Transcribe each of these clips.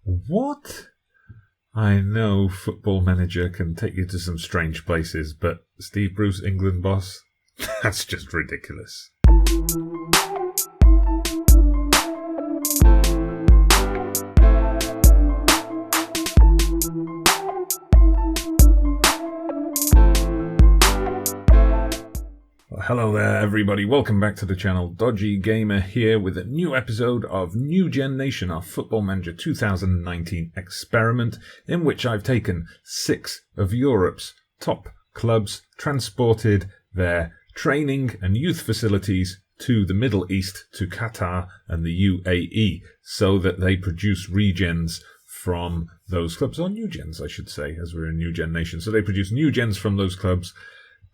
What? I know Football Manager can take you to some strange places, but Steve Bruce, England boss? That's just ridiculous. Hello there everybody, welcome back to the channel. Dodgy Gamer here with a new episode of Newgen Nation, our Football Manager 2019 experiment, in which I've taken 6 of Europe's top clubs, transported their training and youth facilities to the Middle East, to Qatar and the UAE, so that they produce regens from those clubs, or new gens I should say, as we're in Newgen Nation. So they produce new gens from those clubs,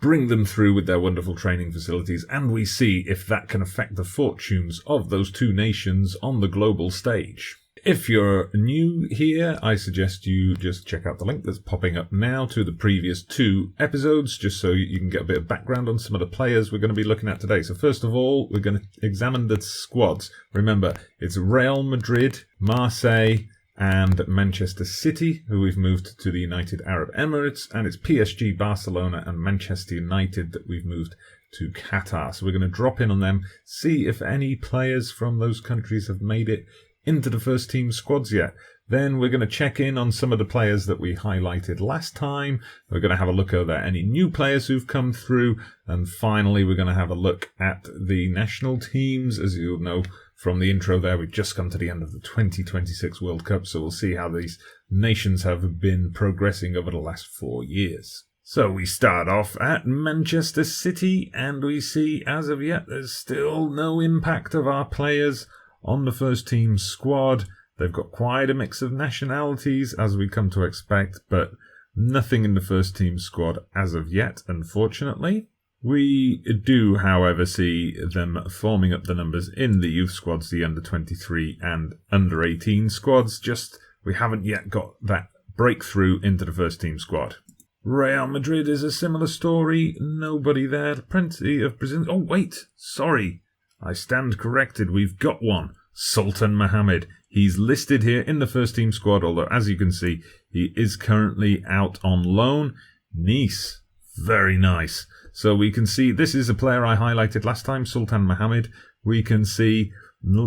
bring them through with their wonderful training facilities, and we see if that can affect the fortunes of those two nations on the global stage. If you're new here, I suggest you just check out the link that's popping up now to the previous 2 episodes, just so you can get a bit of background on some of the players we're going to be looking at today. So first of all, we're going to examine the squads. Remember, it's Real Madrid, Marseille, and Manchester City, who we've moved to the United Arab Emirates, and it's PSG, Barcelona, and Manchester United that we've moved to Qatar. So we're going to drop in on them, see if any players from those countries have made it into the first team squads yet. Then we're going to check in on some of the players that we highlighted last time. We're going to have a look at any new players who've come through. And finally, we're going to have a look at the national teams. As you'll know from the intro there, we've just come to the end of the 2026 World Cup. So we'll see how these nations have been progressing over the last 4 years. So we start off at Manchester City, and we see as of yet there's still no impact of our players on the first team squad. They've got quite a mix of nationalities, as we come to expect, but nothing in the first team squad as of yet, unfortunately. We do, however, see them forming up the numbers in the youth squads, the under-23 and under-18 squads, just we haven't yet got that breakthrough into the first team squad. Real Madrid is a similar story, nobody there, plenty of Brazilians. Oh wait, sorry, I stand corrected, we've got one. Sultan Mohammed. He's listed here in the first team squad, although as you can see, he is currently out on loan. Nice. Very nice. So we can see this is a player I highlighted last time, Sultan Mohammed. We can see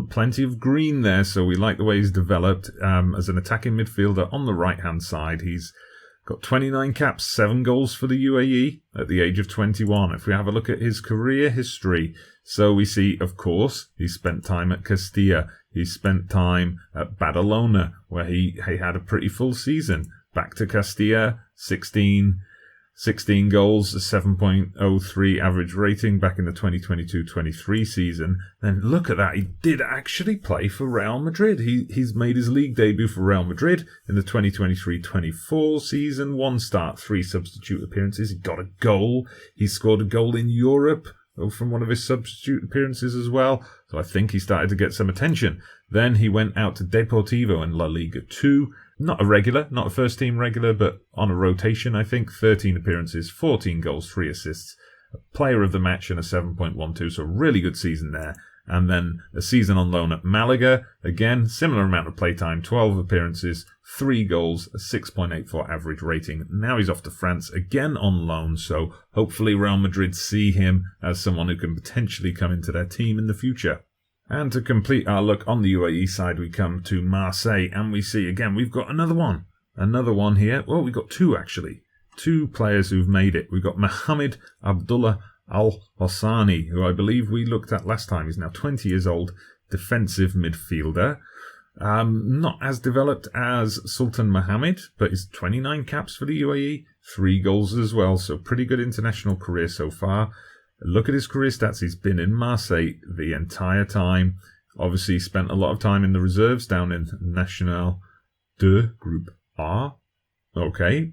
plenty of green there, so we like the way he's developed as an attacking midfielder on the right-hand side. He's got 29 caps, 7 goals for the UAE at the age of 21. If we have a look at his career history, so we see, of course, he spent time at Castilla. He spent time at Barcelona, where he had a pretty full season. Back to Castilla, 16 goals, a 7.03 average rating back in the 2022-23 season. Then look at that, he did actually play for Real Madrid. He's made his league debut for Real Madrid in the 2023-24 season. 1 start, 3 substitute appearances. He got a goal. He scored a goal in Europe from one of his substitute appearances as well. So I think he started to get some attention. Then he went out to Deportivo in La Liga 2. Not a regular, not a first team regular, but on a rotation, I think. 13 appearances, 14 goals, 3 assists, a player of the match and a 7.12, so really good season there. And then a season on loan at Malaga. Again, similar amount of playtime, 12 appearances, 3 goals, a 6.84 average rating. Now he's off to France, again on loan, so hopefully Real Madrid see him as someone who can potentially come into their team in the future. And to complete our look on the UAE side, we come to Marseille, and we see, again, we've got another one. Another one here. Well, we've got 2, actually. 2 players who've made it. We've got Mohamed Abdullah Al-Hossani, who I believe we looked at last time. He's now 20 years old, defensive midfielder. Not as developed as Sultan Mohammed, but he's 29 caps for the UAE, 3 goals as well, so pretty good international career so far. Look at his career stats. He's been in Marseille the entire time. Obviously, spent a lot of time in the reserves down in National 2, Group R. Okay.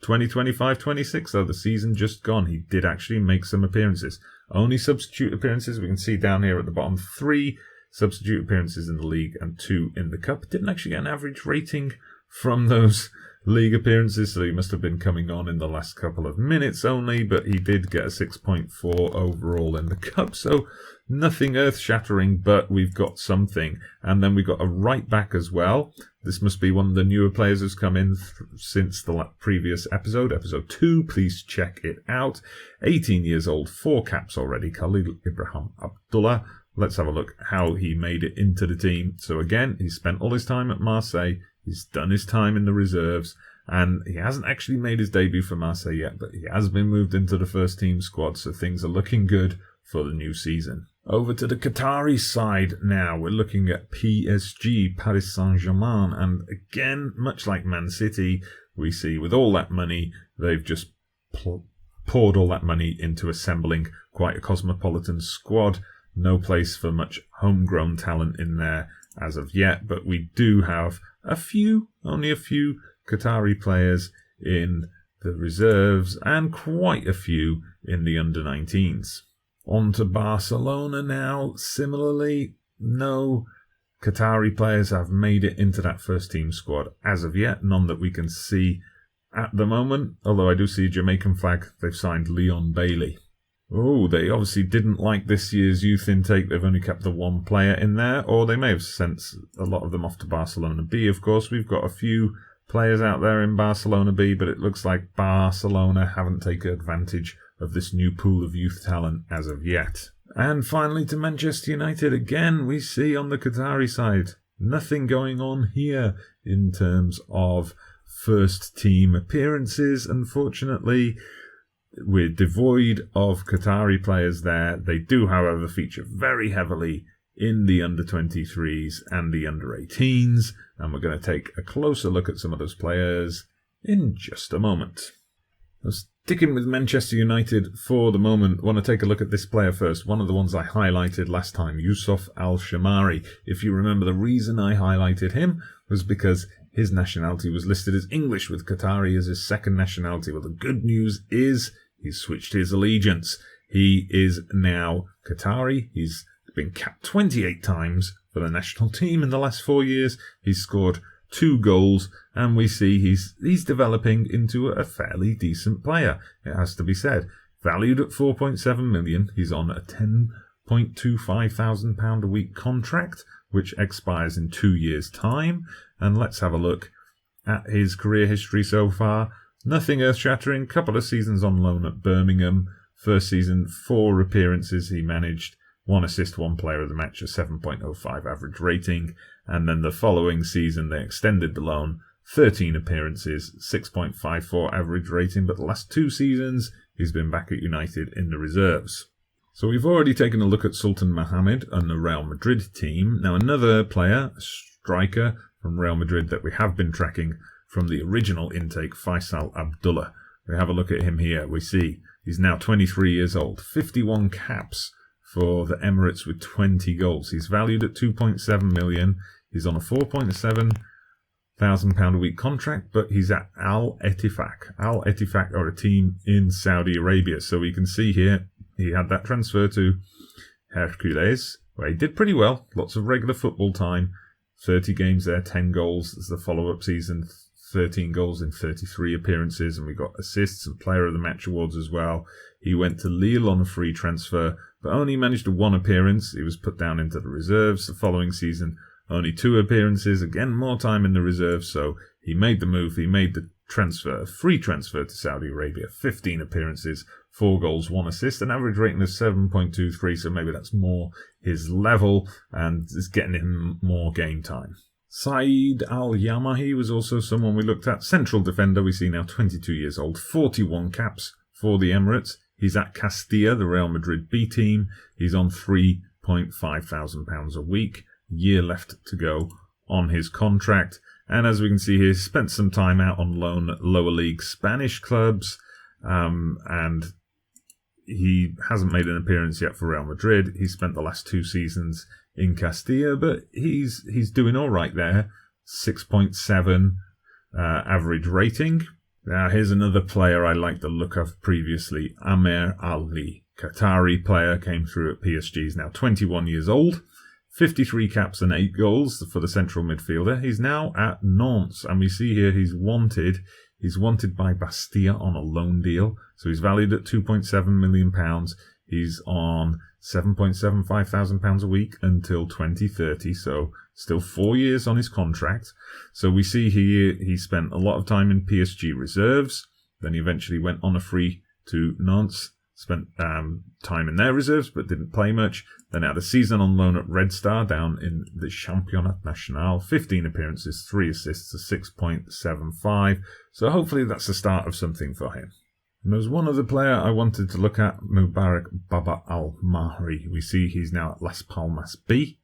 2025-26, though, the season just gone. He did actually make some appearances. Only substitute appearances. We can see down here at the bottom, 3 substitute appearances in the league and 2 in the cup. Didn't actually get an average rating from those league appearances, so he must have been coming on in the last couple of minutes only, but he did get a 6.4 overall in the cup, so nothing earth-shattering, but we've got something. And then we've got a right back as well. This must be one of the newer players who's come in since the previous episode, episode 2. Please check it out. 18 years old, 4 caps already, Khalil Ibrahim Abdullah. Let's have a look how he made it into the team. So again, he's spent all his time at Marseille. He's done his time in the reserves, and he hasn't actually made his debut for Marseille yet, but he has been moved into the first team squad, so things are looking good for the new season. Over to the Qatari side now. We're looking at PSG, Paris Saint-Germain, and again, much like Man City, we see with all that money, they've just poured all that money into assembling quite a cosmopolitan squad. No place for much homegrown talent in there as of yet, but we do have only a few Qatari players in the reserves and quite a few in the under-19s. On to Barcelona now. Similarly, no Qatari players have made it into that first team squad as of yet. None that we can see at the moment, although I do see a Jamaican flag. They've signed Leon Bailey. Oh, they obviously didn't like this year's youth intake. They've only kept the one player in there, or they may have sent a lot of them off to Barcelona B. Of course, we've got a few players out there in Barcelona B, but it looks like Barcelona haven't taken advantage of this new pool of youth talent as of yet. And finally to Manchester United. Again, we see on the Qatari side, nothing going on here in terms of first team appearances. Unfortunately, we're devoid of Qatari players there. They do, however, feature very heavily in the under-23s and the under-18s, and we're going to take a closer look at some of those players in just a moment. Sticking with Manchester United for the moment, I want to take a look at this player first. One of the ones I highlighted last time, Youssouf Al-Shamari. If you remember, the reason I highlighted him was because his nationality was listed as English, with Qatari as his second nationality. Well, the good news is he's switched his allegiance. He is now Qatari. He's been capped 28 times for the national team in the last 4 years. He's scored 2 goals, and we see he's developing into a fairly decent player, it has to be said. Valued at 4.7 million, he's on a £10.25 thousand a week contract, which expires in 2 years' time. And let's have a look at his career history so far. Nothing earth-shattering. Couple of seasons on loan at Birmingham. First season, 4 appearances he managed. 1 assist, 1 player of the match, a 7.05 average rating. And then the following season, they extended the loan. 13 appearances, 6.54 average rating. But the last 2 seasons, he's been back at United in the reserves. So we've already taken a look at Sultan Mohammed and the Real Madrid team. Now another player, a striker from Real Madrid that we have been tracking from the original intake, Faisal Abdullah. We have a look at him here. We see he's now 23 years old, 51 caps for the Emirates with 20 goals. He's valued at 2.7 million. He's on a 4.7 thousand a week contract, but he's at Al Ettifaq. Al Ettifaq are a team in Saudi Arabia. So we can see here he had that transfer to Hercules, where he did pretty well. Lots of regular football time. 30 games there, 10 goals. There's the follow-up season, 13 goals in 33 appearances, and we got assists and player of the match awards as well. He went to Lille on a free transfer, but only managed 1 appearance. He was put down into the reserves. The following season, only 2 appearances. Again, more time in the reserves, so he made the move. He made the transfer, free transfer to Saudi Arabia. 15 appearances, 4 goals, 1 assist, an average rating of 7.23, so maybe that's more his level and is getting him more game time. Saeed Al-Yamahi was also someone we looked at. Central defender, we see now 22 years old, 41 caps for the Emirates. He's at Castilla, the Real Madrid B team. He's on £3.5 thousand a week. Year left to go on his contract. And as we can see here, spent some time out on loan at lower league Spanish clubs. And he hasn't made an appearance yet for Real Madrid. He spent the last 2 seasons in Castilla, but he's doing all right there. 6.7 average rating. Now here's another player I liked the look of previously, Amer Ali. Qatari player, came through at PSG, is now 21 years old. 53 caps and 8 goals for the central midfielder. He's now at Nantes, and we see here he's wanted. He's wanted by Bastia on a loan deal, so he's valued at £2.7 million. He's on £7.75 thousand a week until 2030, so still 4 years on his contract. So we see here he spent a lot of time in PSG reserves, then he eventually went on a free to Nantes, spent time in their reserves but didn't play much. Then had a season on loan at Red Star down in the Championnat National, 15 appearances, 3 assists, a 6.75. So hopefully that's the start of something for him. And there's one other player I wanted to look at, Mubarak Baba Al-Mahri. We see he's now at Las Palmas B.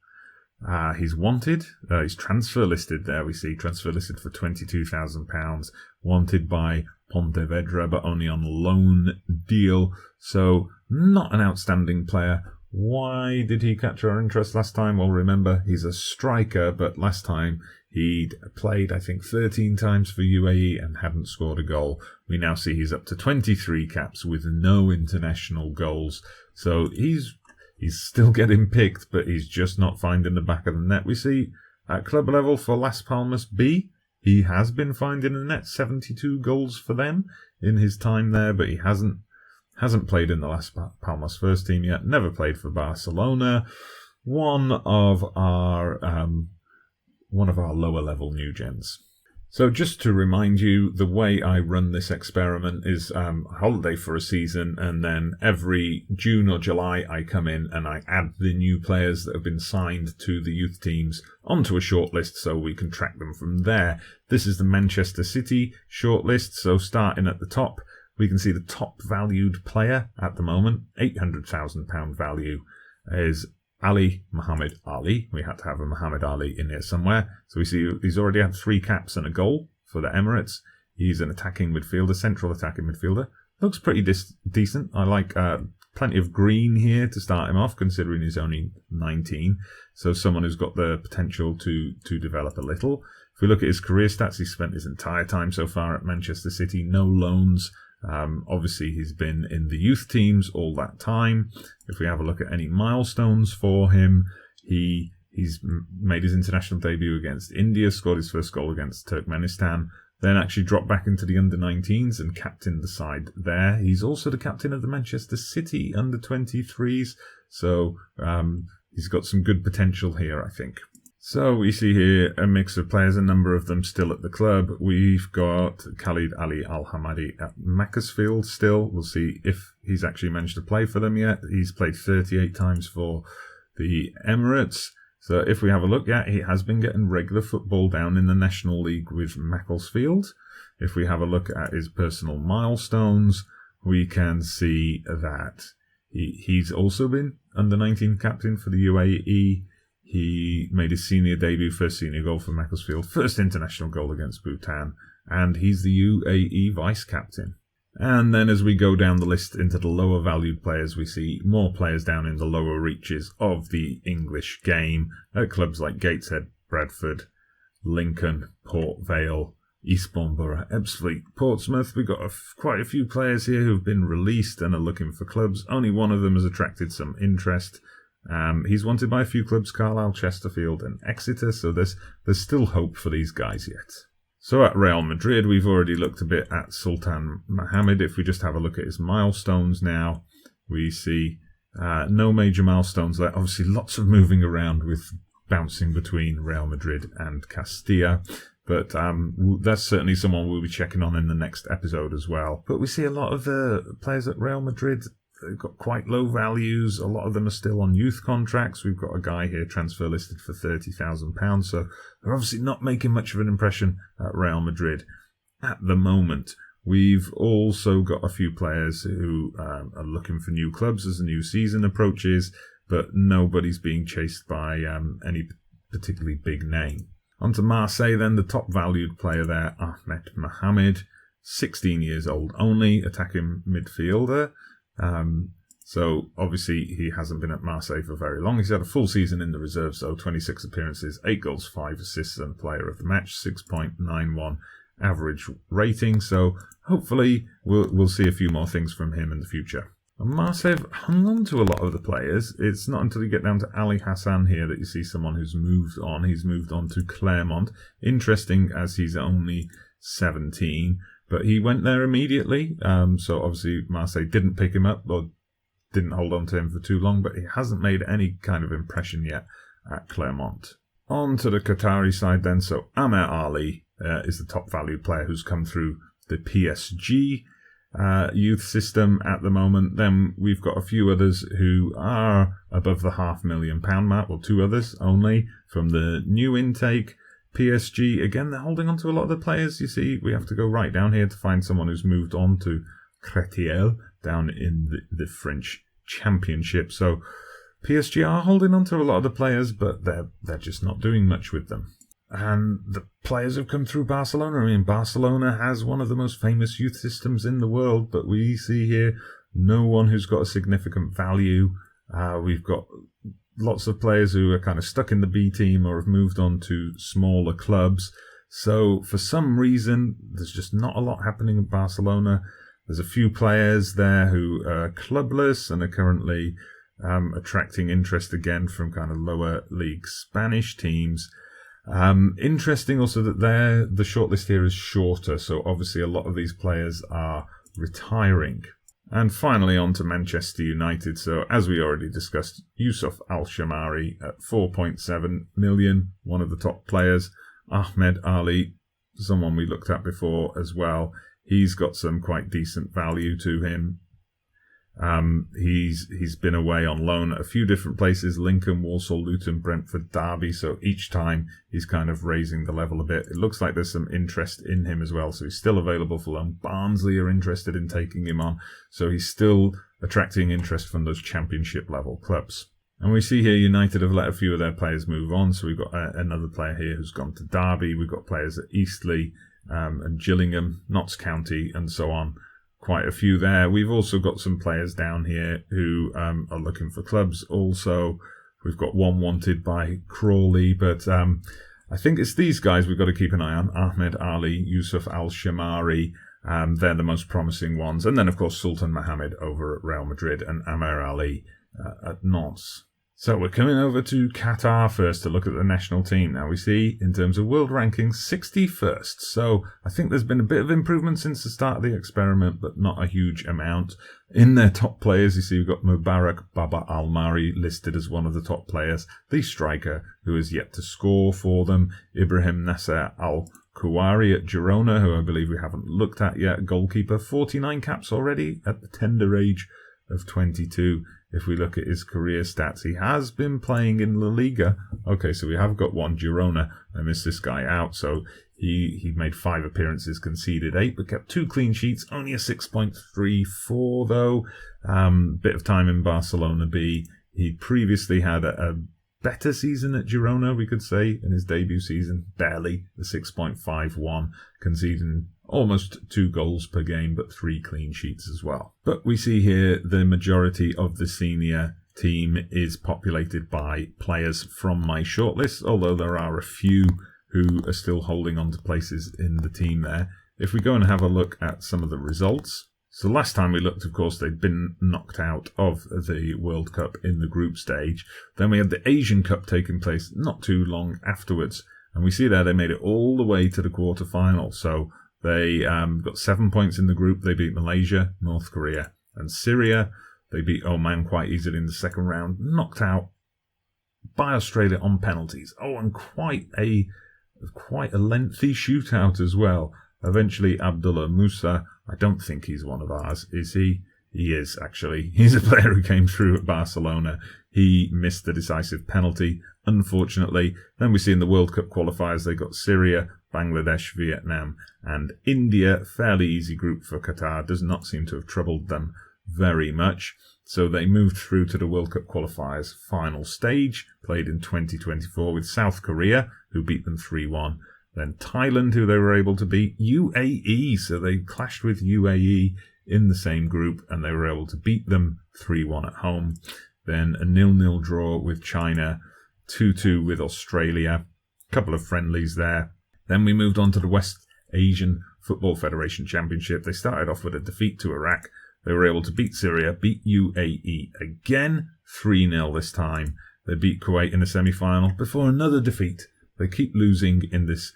He's wanted. He's transfer listed there. We see transfer listed for £22,000. Wanted by Pontevedra, but only on loan deal. So not an outstanding player. Why did he catch our interest last time? Well, remember, he's a striker, but last time he'd played, I think, 13 times for UAE and hadn't scored a goal. We now see he's up to 23 caps with no international goals. So he's still getting picked, but he's just not finding the back of the net. We see at club level for Las Palmas B, he has been finding the net, 72 goals for them in his time there, but he hasn't played in the Las Palmas first team yet, never played for Barcelona. One of our lower level new gens. So just to remind you, the way I run this experiment is holiday for a season, and then every June or July I come in and I add the new players that have been signed to the youth teams onto a shortlist so we can track them from there. This is the Manchester City shortlist, so starting at the top, we can see the top valued player at the moment, £800,000 value, is Ali Muhammad Ali. We had to have a Muhammad Ali in here somewhere. So we see he's already had 3 caps and a goal for the Emirates. He's an attacking midfielder, central attacking midfielder. Looks pretty decent. I like plenty of green here to start him off, considering he's only 19. So someone who's got the potential to develop a little. If we look at his career stats, he's spent his entire time so far at Manchester City, no loans. Obviously, he's been in the youth teams all that time. If we have a look at any milestones for him, he's made his international debut against India, scored his first goal against Turkmenistan, then actually dropped back into the under-19s and captained the side there. He's also the captain of the Manchester City under-23s, so he's got some good potential here, I think. So we see here a mix of players, a number of them still at the club. We've got Khalid Ali Al-Hamadi at Macclesfield still. We'll see if he's actually managed to play for them yet. He's played 38 times for the Emirates. So if we have a look, yeah, he has been getting regular football down in the National League with Macclesfield. If we have a look at his personal milestones, we can see that he's also been under-19 captain for the UAE. He made his senior debut, first senior goal for Macclesfield, first international goal against Bhutan, and he's the UAE vice-captain. And then as we go down the list into the lower valued players, we see more players down in the lower reaches of the English game at clubs like Gateshead, Bradford, Lincoln, Port Vale, Eastbourne Borough, Ebbsfleet, Portsmouth. We've got quite a few players here who've been released and are looking for clubs. Only one of them has attracted some interest. He's wanted by a few clubs, Carlisle, Chesterfield and Exeter, so there's still hope for these guys yet. So at Real Madrid, we've already looked a bit at Sultan Mohammed. If we just have a look at his milestones now, we see no major milestones there. Obviously lots of moving around with bouncing between Real Madrid and Castilla, but that's certainly someone we'll be checking on in the next episode as well. But we see a lot of the players at Real Madrid. They've got quite low values. A lot of them are still on youth contracts. We've got a guy here transfer listed for £30,000. So they're obviously not making much of an impression at Real Madrid at the moment. We've also got a few players who are looking for new clubs as the new season approaches, but nobody's being chased by any particularly big name. On to Marseille then, the top valued player there, Ahmed Mohamed, 16 years old only, attacking midfielder. So obviously he hasn't been at Marseille for very long. He's had a full season in the reserves, though, 26 appearances, 8 goals, 5 assists, and player of the match, 6.91 average rating. So hopefully we'll see a few more things from him in the future. And Marseille have hung on to a lot of the players. It's not until you get down to Ali Hassan here that you see someone who's moved on. He's moved on to Clermont. Interesting, as he's only 17, but he went there immediately. So obviously Marseille didn't pick him up or didn't hold on to him for too long, but he hasn't made any kind of impression yet at Clermont. On to the Qatari side then. So Amer Ali is the top valued player who's come through the PSG youth system at the moment. Then we've got a few others who are above the £500,000 mark, well, 2 others only from the new intake. PSG, again, they're holding on to a lot of the players. You see, we have to go right down here to find someone who's moved on to Créteil down in the French Championship. So PSG are holding on to a lot of the players, but they're just not doing much with them. And the players have come through Barcelona. I mean, Barcelona has one of the most famous youth systems in the world, but we see here no one who's got a significant value. We've got lots of players who are kind of stuck in the B team or have moved on to smaller clubs. So for some reason, there's just not a lot happening in Barcelona. There's a few players there who are clubless and are currently attracting interest again from kind of lower league Spanish teams. Interesting also that the shortlist here is shorter, so obviously a lot of these players are retiring. And finally on to Manchester United. So as we already discussed, Yusuf Al-Shamari at 4.7 million, one of the top players. Ahmed Ali, someone we looked at before as well. He's got some quite decent value to him. He's been away on loan at a few different places: Lincoln, Walsall, Luton, Brentford, Derby. So each time he's kind of raising the level a bit. It looks like there's some interest in him as well. So he's still available for loan. Barnsley are interested in taking him on. So he's still attracting interest from those championship level clubs. And we see here United have let a few of their players move on. So we've got another player here who's gone to Derby. We've got players at Eastleigh and Gillingham, Notts County, and so on. Quite a few there. We've also got some players down here who are looking for clubs also. We've got one wanted by Crawley, but I think it's these guys we've got to keep an eye on. Ahmed Ali, Yusuf Al-Shamari, they're the most promising ones. And then, of course, Sultan Mohammed over at Real Madrid and Amer Ali at Nantes. So we're coming over to Qatar first to look at the national team. Now we see, in terms of world rankings, 61st. So I think there's been a bit of improvement since the start of the experiment, but not a huge amount. In their top players, you see we've got Mubarak Baba Al-Mari listed as one of the top players. The striker who is yet to score for them. Ibrahim Nasser Al-Kuwari at Girona, who I believe we haven't looked at yet. Goalkeeper, 49 caps already at the tender age of 22. If we look at his career stats, he has been playing in La Liga. Okay, so we have got one. Girona, I missed this guy out. So he made 5 appearances, conceded 8, but kept 2 clean sheets. Only a 6.34 though. Bit of time in Barcelona B. He previously had a better season at Girona, we could say, in his debut season. Barely, the 6.51, conceding almost 2 goals per game, but 3 clean sheets as well. But we see here the majority of the senior team is populated by players from my shortlist, although there are a few who are still holding on to places in the team there. If we go and have a look at some of the results. So last time we looked, of course, they'd been knocked out of the World Cup in the group stage. Then we had the Asian Cup taking place not too long afterwards. And we see there they made it all the way to the quarterfinal. So they got 7 points in the group. They beat Malaysia, North Korea, and Syria. They beat Oman quite easily in the second round. Knocked out by Australia on penalties. Oh, and quite a lengthy shootout as well. Eventually, Abdullah Musa, I don't think he's one of ours, is he? He is, actually. He's a player who came through at Barcelona. He missed the decisive penalty, unfortunately. Then we see in the World Cup qualifiers, they got Syria, Bangladesh, Vietnam, and India. Fairly easy group for Qatar. Does not seem to have troubled them very much. So they moved through to the World Cup qualifiers final stage, played in 2024 with South Korea, who beat them 3-1. Then Thailand, who they were able to beat. UAE, so they clashed with UAE in the same group, and they were able to beat them 3-1 at home. Then a 0-0 draw with China, 2-2 with Australia, a couple of friendlies there. Then we moved on to the West Asian Football Federation Championship. They started off with a defeat to Iraq, They were able to beat Syria, beat UAE again, 3-0 this time. They beat Kuwait in the semi-final before another defeat. They keep losing in this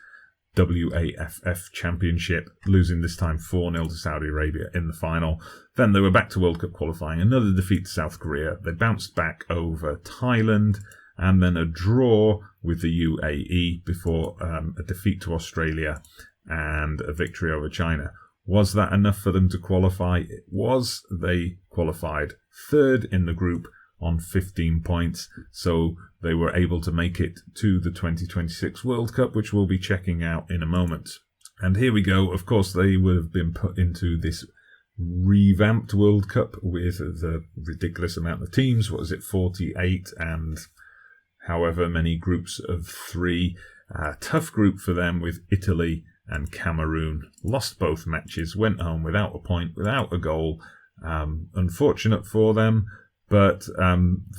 WAFF Championship, losing this time 4-0 to Saudi Arabia in the final. Then they were back to World Cup qualifying, another defeat to South Korea. They bounced back over Thailand, and then a draw with the UAE before a defeat to Australia and a victory over China. Was that enough for them to qualify? It was. They qualified third in the group on 15 points, so they were able to make it to the 2026 World Cup, which we'll be checking out in a moment. And here we go. Of course, they would have been put into this revamped World Cup with the ridiculous amount of teams. What is it, 48 and however many groups of 3. Tough group for them with Italy and Cameroon. Lost both matches, went home without a point, without a goal. Unfortunate for them, but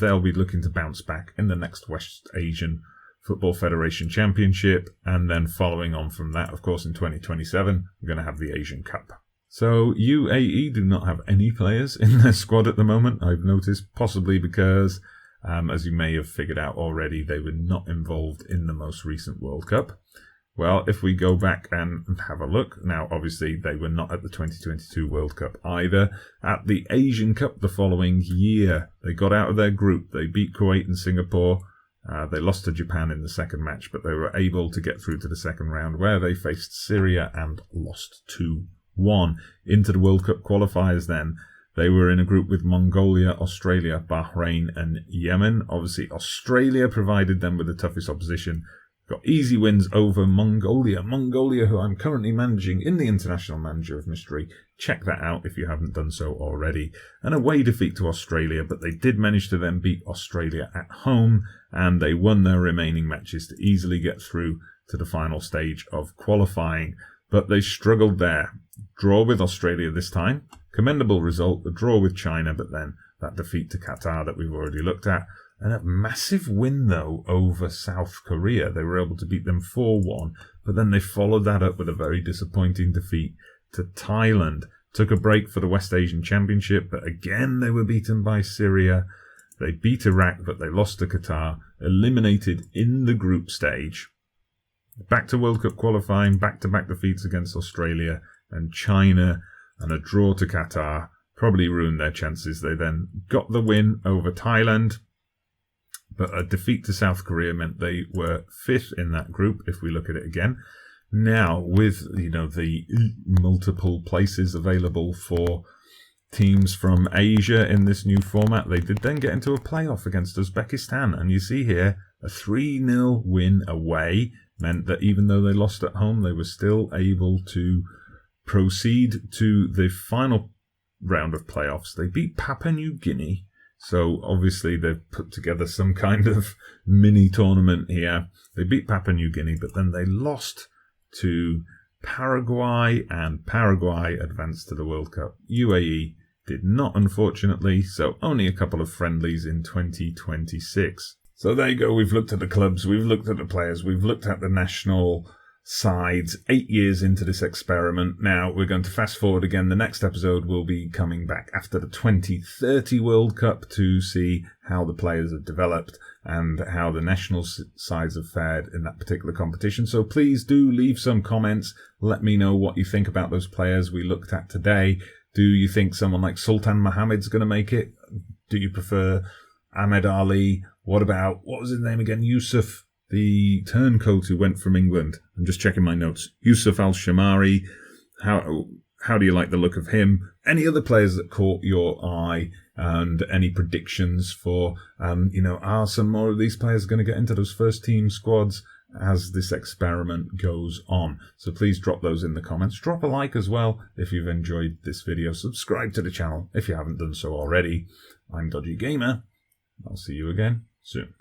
they'll be looking to bounce back in the next West Asian Football Federation Championship, and then following on from that, of course, in 2027, we're going to have the Asian Cup. So UAE do not have any players in their squad at the moment, I've noticed, possibly because, as you may have figured out already, they were not involved in the most recent World Cup. Well, if we go back and have a look, now obviously they were not at the 2022 World Cup either. At the Asian Cup the following year, they got out of their group. They beat Kuwait and Singapore. They lost to Japan in the second match, but they were able to get through to the second round where they faced Syria and lost 2-1. Into the World Cup qualifiers then. They were in a group with Mongolia, Australia, Bahrain and Yemen. Obviously Australia provided them with the toughest opposition. Got easy wins over Mongolia. Mongolia, who I'm currently managing in the International Manager of Mystery. Check that out if you haven't done so already. An away defeat to Australia, but they did manage to then beat Australia at home, and they won their remaining matches to easily get through to the final stage of qualifying. But they struggled there. Draw with Australia this time. Commendable result, the draw with China, but then that defeat to Qatar that we've already looked at. And a massive win, though, over South Korea. They were able to beat them 4-1, but then they followed that up with a very disappointing defeat to Thailand. Took a break for the West Asian Championship, but again they were beaten by Syria. They beat Iraq, but they lost to Qatar, eliminated in the group stage. Back to World Cup qualifying, back-to-back defeats against Australia and China, and a draw to Qatar. Probably ruined their chances. They then got the win over Thailand, but a defeat to South Korea meant they were 5th in that group, if we look at it again. Now, with the multiple places available for teams from Asia in this new format, they did then get into a playoff against Uzbekistan. And you see here, a 3-0 win away meant that even though they lost at home, they were still able to proceed to the final round of playoffs. They beat Papua New Guinea. So obviously they've put together some kind of mini tournament here. They beat Papua New Guinea, but then they lost to Paraguay, and Paraguay advanced to the World Cup. UAE did not, unfortunately, so only a couple of friendlies in 2026. So there you go. We've looked at the clubs, we've looked at the players, we've looked at the national sides 8 years into this experiment. Now we're going to fast forward again. The next episode will be coming back after the 2030 World Cup to see how the players have developed and how the national sides have fared in that particular competition. So please do leave some comments. Let me know what you think about those players we looked at today. Do you think someone like Sultan Mohammed's going to make it? Do you prefer Ahmed Ali? What was his name again? Yusuf, the turncoat who went from England. I'm just checking my notes. Yusuf Al-Shamari. How do you like the look of him? Any other players that caught your eye, and any predictions for, are some more of these players going to get into those first team squads as this experiment goes on? So please drop those in the comments. Drop a like as well if you've enjoyed this video. Subscribe to the channel if you haven't done so already. I'm Dodgy Gamer. I'll see you again soon.